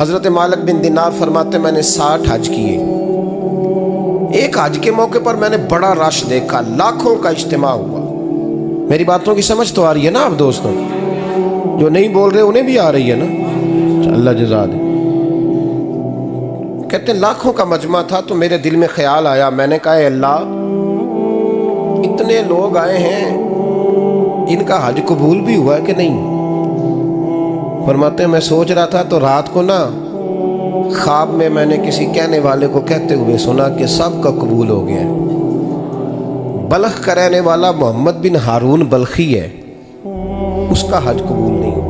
حضرت مالک بن دینار فرماتے میں نے 60 حج کیے. ایک حج کے موقع پر میں نے بڑا رش دیکھا، لاکھوں کا اجتماع ہوا. میری باتوں کی سمجھ تو آ رہی ہے نا آپ دوستوں؟ جو نہیں بول رہے انہیں بھی آ رہی ہے نا؟ اللہ جزا دے. کہتے ہیں لاکھوں کا مجمع تھا تو میرے دل میں خیال آیا. میں نے کہا اے اللہ، اتنے لوگ آئے ہیں، ان کا حج قبول بھی ہوا ہے کہ نہیں؟ فرماتے ہیں میں سوچ رہا تھا تو رات کو نا خواب میں نے کسی کہنے والے کو کہتے ہوئے سنا کہ سب کا قبول ہو گیا ہے. بلخ کا رہنے والا محمد بن ہارون بلخی ہے، اس کا حج قبول نہیں.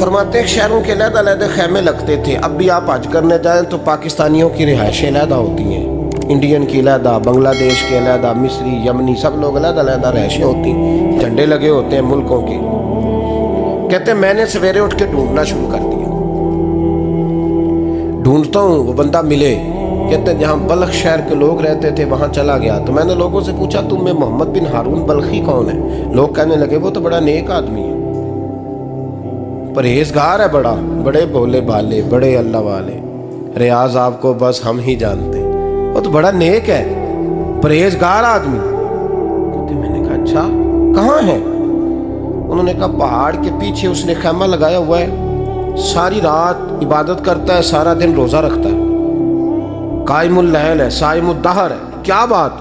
فرماتے ہیں شہروں کے علیحدہ علیحدہ خیمے لگتے تھے. اب بھی آپ حج کرنے جائیں تو پاکستانیوں کی رہائشیں علیحدہ ہوتی ہیں، انڈین کی علیحدہ، بنگلہ دیش کے علیحدہ، مصری، یمنی، سب لوگ علیحدہ علیحدہ رہائشیں ہوتی ہیں، جھنڈے لگے ہوتے ہیں ملکوں کے. کہتے ہیں میں نے سویرے اٹھ کے ڈھونڈنا شروع کر دیا. ڈھونڈتا ہوں وہ بندہ ملے. کہتے ہیں جہاں بلخ شہر کے لوگ رہتے تھے وہاں چلا گیا تو میں نے لوگوں سے پوچھا تم میں محمد بن ہارون بلخی کون ہے؟ لوگ کہنے لگے وہ تو بڑا نیک آدمی ہے، پرہیزگار ہے، بڑے بولے بھالے، بڑے اللہ والے. ریاض آپ کو بس ہم ہی جانتے ہیں، وہ تو بڑا نیک ہے، پرہیزگار آدمی. میں نے کہا اچھا کہاں ہے؟ انہوں نے کہا پہاڑ کے پیچھے اس نے خیمہ لگایا ہوا ہے، ساری رات عبادت کرتا ہے، سارا دن روزہ رکھتا ہے، قائم اللیل ہے، صائم الدہر ہے. کیا بات؟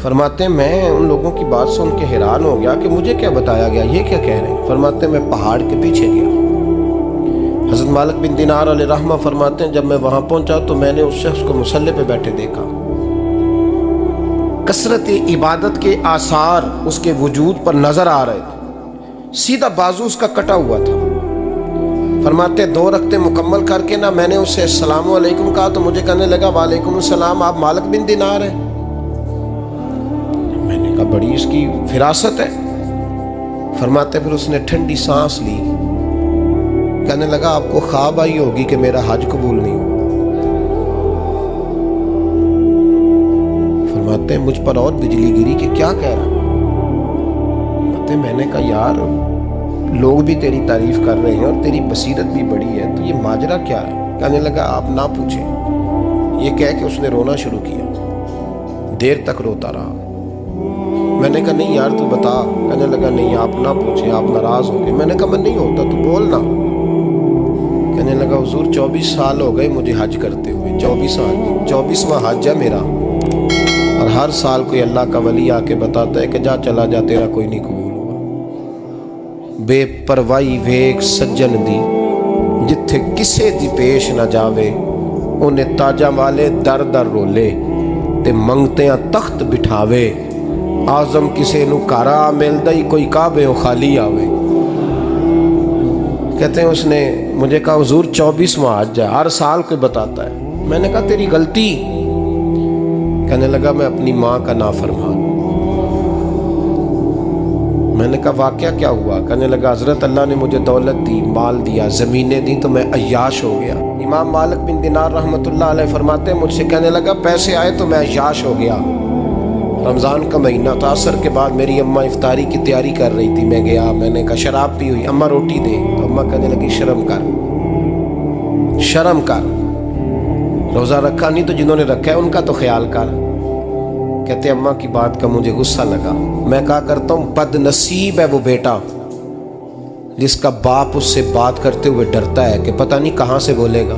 فرماتے ہیں میں ان لوگوں کی بات سن کے حیران ہو گیا کہ مجھے کیا بتایا گیا، یہ کیا کہہ رہے ہیں. فرماتے ہیں میں پہاڑ کے پیچھے گیا. حضرت مالک بن دینار علیہ رحمہ فرماتے ہیں جب میں وہاں پہنچا تو میں نے اس شخص کو مصلی پہ بیٹھے دیکھا. کثرت عبادت کے آثار اس کے وجود پر نظر آ رہے تھے. سیدھا بازو اس کا کٹا ہوا تھا. فرماتے 2 رکعتیں مکمل کر کے نا میں نے اسے السلام علیکم کہا تو مجھے کہنے لگا وعلیکم السلام، آپ مالک بن دینار ہیں؟ میں نے کہا بڑی اس کی فراست ہے. فرماتے پھر اس نے ٹھنڈی سانس لی، کہنے لگا آپ کو خواب آئی ہوگی کہ میرا حج قبول نہیں ہوا. فرماتے ہیں مجھ پر اور بجلی گری کہ کیا کہہ رہا. فرماتے میں نے کہا یار لوگ بھی تیری تعریف کر رہے ہیں اور تیری بصیرت بھی بڑی ہے، تو یہ ماجرا کیا ہے؟ کہنے لگا آپ نہ پوچھیں. یہ کہہ کے اس نے رونا شروع کیا، دیر تک روتا رہا. میں نے کہا نہیں یار تو بتا. کہنے لگا نہیں آپ نہ پوچھیں، آپ ناراض ہوں گے. میں نے کہا میں نہیں ہوتا، تو بولنا. کہنے لگا حضور 24 سال ہو گئے مجھے حج کرتے ہوئے، 24 سال، 24واں حج ہے میرا، اور ہر سال کوئی اللہ کا ولی آ کے بتاتا ہے کہ جا چلا جا تیرا کوئی نہیں قبول ہوا. بے پروائی ویک سجن دی جتھے کسے دی پیش نہ جاوے، انہیں تاجاں والے در در رولے تے منگتیاں تخت بٹھاوے. آزم کسے نو کارا ملدا ہی کوئی کعبے و خالی آوے. کہتے ہیں اس نے مجھے کہا حضور 24واں حج ہے، ہر سال کوئی بتاتا ہے. میں نے کہا تیری غلطی. کہنے لگا میں اپنی ماں کا نافرمان. میں نے کہا واقعہ کیا ہوا؟ کہنے لگا حضرت اللہ نے مجھے دولت دی، مال دیا، زمینیں دی تو میں عیاش ہو گیا. امام مالک بن دینار رحمۃ اللہ علیہ فرماتے ہیں مجھ سے کہنے لگا پیسے آئے تو میں عیاش ہو گیا. رمضان کا مہینہ تھا، عصر کے بعد میری اماں افطاری کی تیاری کر رہی تھی. میں گیا، میں نے کہا شراب پی ہوئی، اماں روٹی دے. تو اماں کہنے لگی شرم کر، شرم کر، روزہ رکھا نہیں تو جنہوں نے رکھا ہے ان کا تو خیال کر. کہتے اماں کی بات کا مجھے غصہ لگا. میں کہا کرتا ہوں بد نصیب ہے وہ بیٹا جس کا باپ اس سے بات کرتے ہوئے ڈرتا ہے کہ پتہ نہیں کہاں سے بولے گا.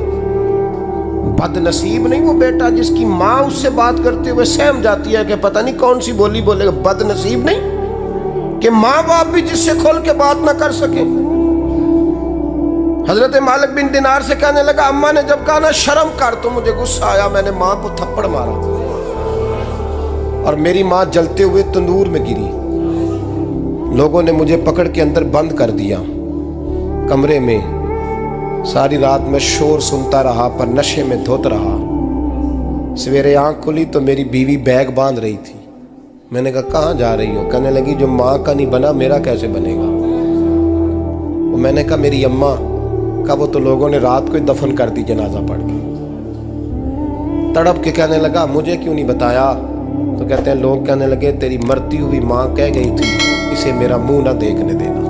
بد نصیب نہیں وہ بیٹا جس کی ماں اس سے بات کرتے ہوئے سہم جاتی ہے کہ پتہ نہیں کون سی بولی بولے گا. بد نصیب نہیں کہ ماں باپ بھی جس سے کھول کے بات نہ کر سکے. حضرت مالک بن دینار سے کہنے لگا اماں نے جب کہا نا شرم کر تو مجھے غصہ آیا. میں نے ماں کو تھپڑ مارا اور میری ماں جلتے ہوئے تندور میں گری. لوگوں نے مجھے پکڑ کے اندر بند کر دیا کمرے میں. ساری رات میں شور سنتا رہا پر نشے میں دھوت رہا. سویرے آنکھ کھلی تو میری بیوی بیگ باندھ رہی تھی. میں نے کہا کہاں جا رہی ہو؟ کہنے لگی جو ماں کا نہیں بنا میرا کیسے بنے گا. میں نے کہا میری اماں کا وہ تو لوگوں نے رات کو ہی دفن کر دی جنازہ پڑھ کے. تڑپ کے کہنے لگا مجھے کیوں نہیں بتایا؟ تو کہتے ہیں لوگ کہنے لگے تیری مرتی ہوئی ماں کہہ گئی تھی اسے میرا منہ نہ دیکھنے دینا.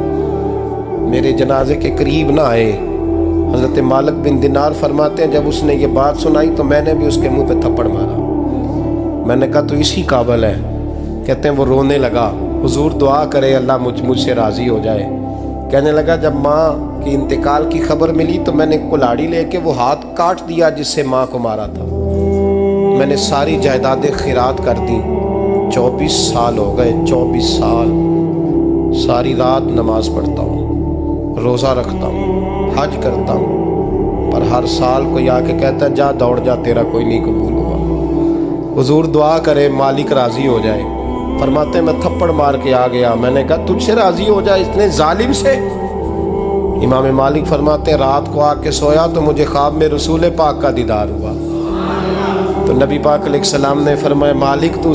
میرے جنازے کے قریب نہ آئے۔ حضرت مالک بن دینار فرماتے ہیں جب اس نے یہ بات سنائی تو میں نے بھی اس کے منہ پہ تھپڑ مارا۔ میں نے کہا تو اسی قابل ہے۔ کہتے ہیں وہ رونے لگا، حضور دعا کرے اللہ مجھ سے راضی ہو جائے۔ کہنے لگا جب ماں کی انتقال کی خبر ملی تو میں نے کلاڑی لے کے وہ ہاتھ کاٹ دیا جس سے ماں کو مارا تھا۔ میں نے ساری جائیدادیں خیرات کر دیں۔ 24 سال ہو گئے، 24 سال ساری رات نماز پڑھتا ہوں، روزہ رکھتا ہوں، حج کرتا ہوں، پر ہر سال کوئی آ کے کہتا ہے جا دوڑ جا تیرا کوئی نہیں قبول ہوا۔ حضور دعا کرے مالک راضی ہو جائے۔ فرماتے میں تھپڑ مار کے آ گیا، میں نے کہا تجھ سے راضی ہو جائے اتنے ظالم سے؟ امام مالک فرماتے رات کو آ کے سویا تو مجھے خواب میں رسول پاک کا دیدار ہوا، تو نبی پاک علیہ السلام نے فرمایا مالک تو